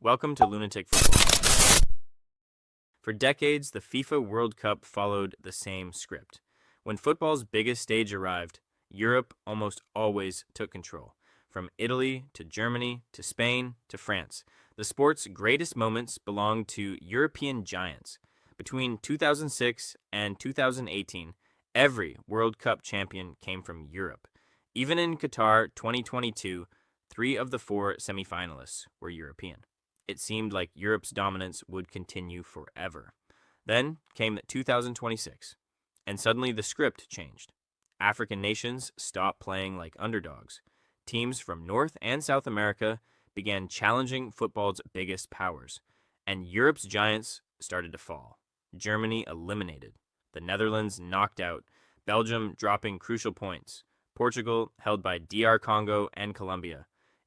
Welcome to Lunatic Football. For decades, the FIFA World Cup followed the same script. When football's biggest stage arrived, Europe almost always took control. From Italy to Germany to Spain to France, the sport's greatest moments belonged to European giants. Between 2006 and 2018, every World Cup champion came from Europe. Even in Qatar 2022, 3 of the 4 semifinalists were European. It seemed like Europe's dominance would continue forever. Then came 2026, and suddenly the script changed. African nations stopped playing like underdogs. Teams from North and South America began challenging football's biggest powers, and Europe's giants started to fall. Germany eliminated, the Netherlands knocked out, Belgium dropping crucial points, Portugal held by DR Congo and Colombia,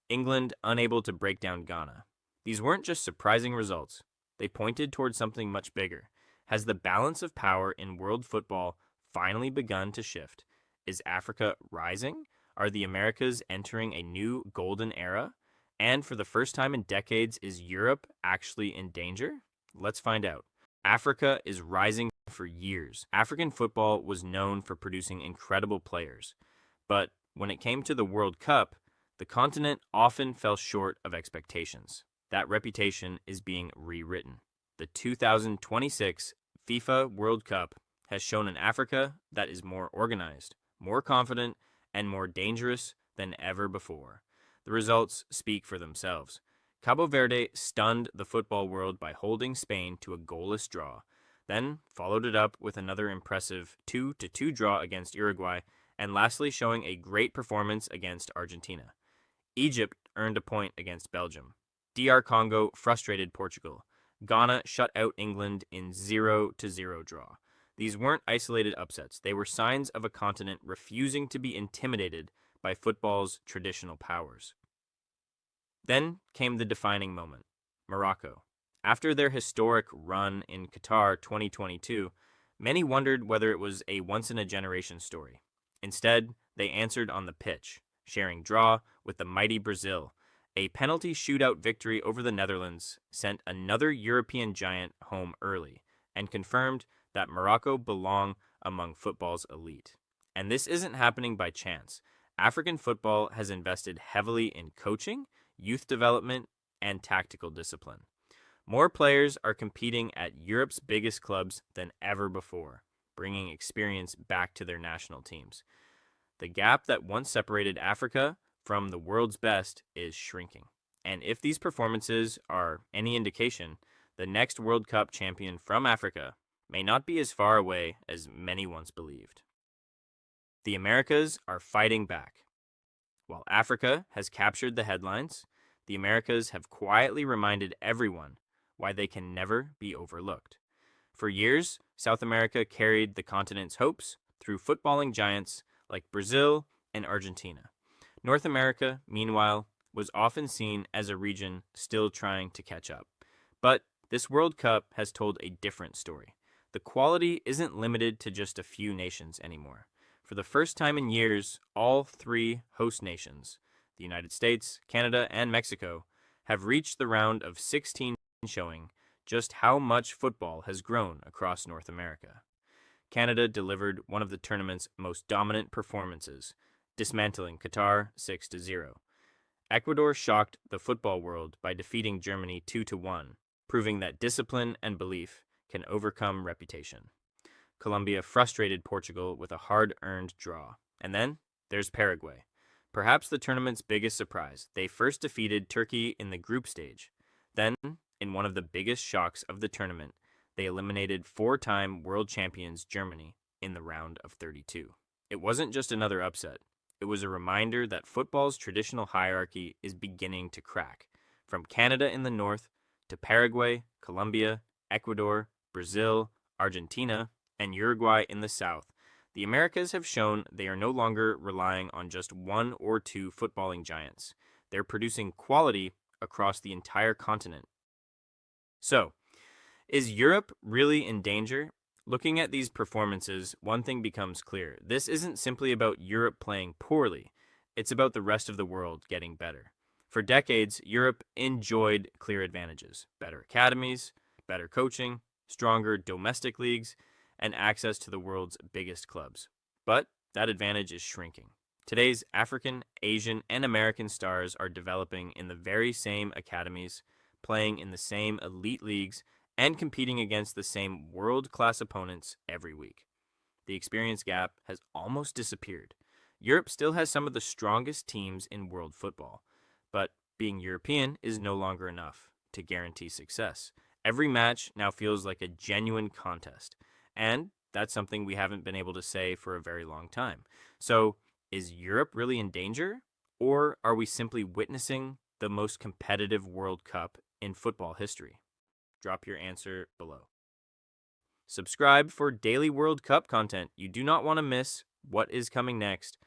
England unable to break down Ghana. These weren't just surprising results. They pointed towards something much bigger. Has the balance of power in world football finally begun to shift? Is Africa rising? Are the Americas entering a new golden era? And for the first time in decades, is Europe actually in danger? Let's find out. Africa is rising for years. African football was known for producing incredible players. But when it came to the World Cup, the continent often fell short of expectations. That reputation is being rewritten. The 2026 FIFA World Cup has shown an Africa that is more organized, more confident, and more dangerous than ever before. The results speak for themselves. Cabo Verde stunned the football world by holding Spain to a goalless draw, then followed it up with another impressive 2-2 draw against Uruguay, and lastly showing a great performance against Argentina. Egypt earned a point against Belgium. DR Congo frustrated Portugal. Ghana shut out England in 0-0 draw. These weren't isolated upsets. They were signs of a continent refusing to be intimidated by football's traditional powers. Then came the defining moment, Morocco. After their historic run in Qatar 2022, many wondered whether it was a once-in-a-generation story. Instead, they answered on the pitch, sharing draw with the mighty Brazil. A penalty shootout victory over the Netherlands sent another European giant home early and confirmed that Morocco belong among football's elite. And this isn't happening by chance. African football has invested heavily in coaching, youth development, and tactical discipline. More players are competing at Europe's biggest clubs than ever before, bringing experience back to their national teams. The gap that once separated Africa from the world's best is shrinking. And if these performances are any indication, the next World Cup champion from Africa may not be as far away as many once believed. The Americas are fighting back. While Africa has captured the headlines, the Americas have quietly reminded everyone why they can never be overlooked. For years, South America carried the continent's hopes through footballing giants like Brazil and Argentina. North America, meanwhile, was often seen as a region still trying to catch up. But this World Cup has told a different story. The quality isn't limited to just a few nations anymore. For the first time in years, all 3 host nations, the United States, Canada, and Mexico, have reached the round of 16, showing just how much football has grown across North America. Canada delivered one of the tournament's most dominant performances, dismantling Qatar 6-0. Ecuador shocked the football world by defeating Germany 2-1, proving that discipline and belief can overcome reputation. Colombia frustrated Portugal with a hard-earned draw. And then there's Paraguay. Perhaps the tournament's biggest surprise. They first defeated Turkey in the group stage. Then, in one of the biggest shocks of the tournament, they eliminated 4-time world champions Germany in the round of 32. It wasn't just another upset. It was a reminder that football's traditional hierarchy is beginning to crack. From Canada in the north to Paraguay, Colombia, Ecuador, Brazil, Argentina, and Uruguay in the south, the Americas have shown they are no longer relying on just 1 or 2 footballing giants. They're producing quality across the entire continent. So, is Europe really in danger? Looking at these performances, one thing becomes clear. This isn't simply about Europe playing poorly. It's about the rest of the world getting better. For decades, Europe enjoyed clear advantages: better academies, better coaching, stronger domestic leagues, and access to the world's biggest clubs. But that advantage is shrinking. Today's African, Asian, and American stars are developing in the very same academies, playing in the same elite leagues, and competing against the same world class opponents every week. The experience gap has almost disappeared. Europe still has some of the strongest teams in world football, but being European is no longer enough to guarantee success. Every match now feels like a genuine contest, and that's something we haven't been able to say for a very long time. So, is Europe really in danger, or are we simply witnessing the most competitive World Cup in football history? Drop your answer below. Subscribe for daily World Cup content. You do not want to miss what is coming next.